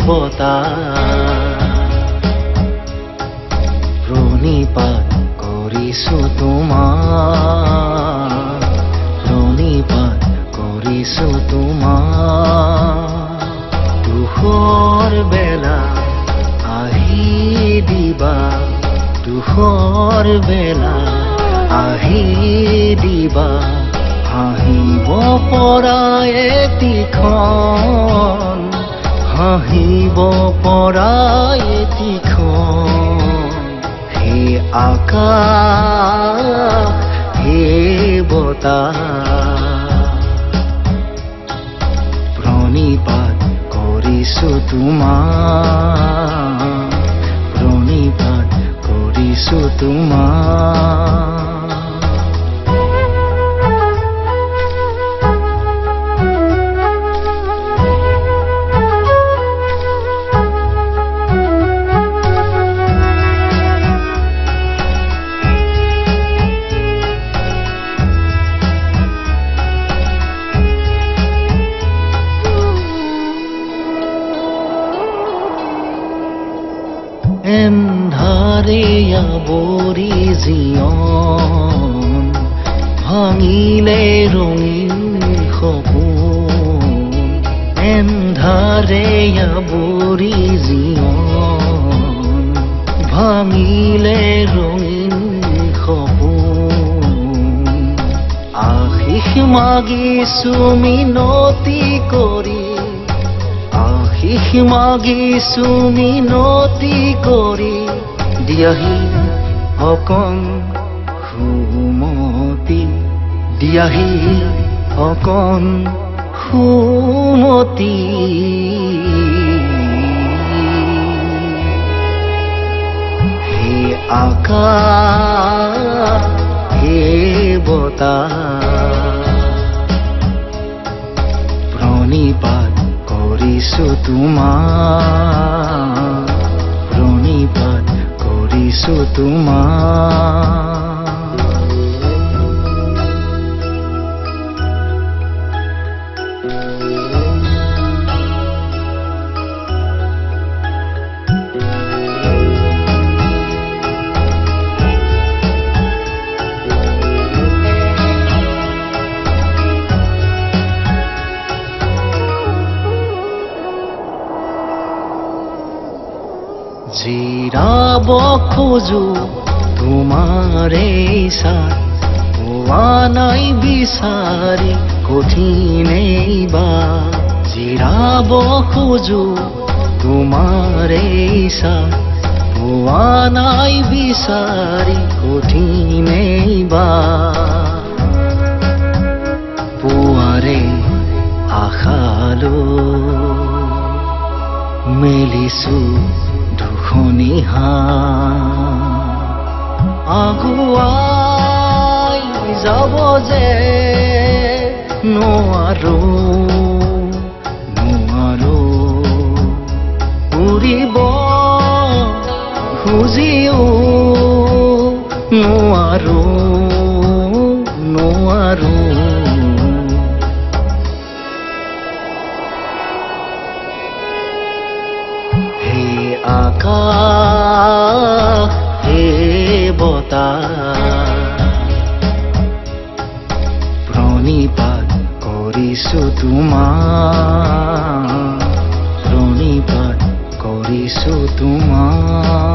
বতা প্ৰণিপাত কৰিছো তোমাক প্ৰণিপাত কৰিছো তোমাক দুখৰ বেলা আহি দিবা দুখৰ বেলা আহি দিবা হাঁহিব পৰা এটিখন হাঁহিব পৰা এটিখন হে আকাশ হে বতাহ প্ৰণিপাত কৰিছো তোমাক প্ৰণিপাত কৰিছো তোমাক এন্ধাৰেয়া বৰি জীৱন ভাঙিলে ৰঙীন সপোন এন্ধাৰেয়া বৰি জীৱন ভাঙিলে ৰঙীন সপোন আশীষ মাগিছো মিনতি কৰি আশীষ মাগিছো মিনতি কৰি দিয়াহি অকণ সুমতি দিয়াহি অকণ সুমতি হে আকাশ হে বতাহ প্ৰণিপাত কৰিছো তোমাক প্ৰণিপাত কৰিছো তোমাক জিৰাব খোজো তোমাৰে চাত পোৱা নাই বিচাৰি কঠিনেই বা জিৰাব খোজো তোমাৰে চাত পোৱা নাই বিচাৰি কঠিনেই বা পুৱাৰে আশালৈ মেলিছো দুখনিহা আগুৱাই যাব যে নোৱাৰো নোৱাৰো উৰিব খুজিও নোৱাৰো নোৱাৰো আকাশ হে বতাহ প্ৰণিপাত কৰিছো তোমাক প্ৰণিপাত কৰিছো তোমাক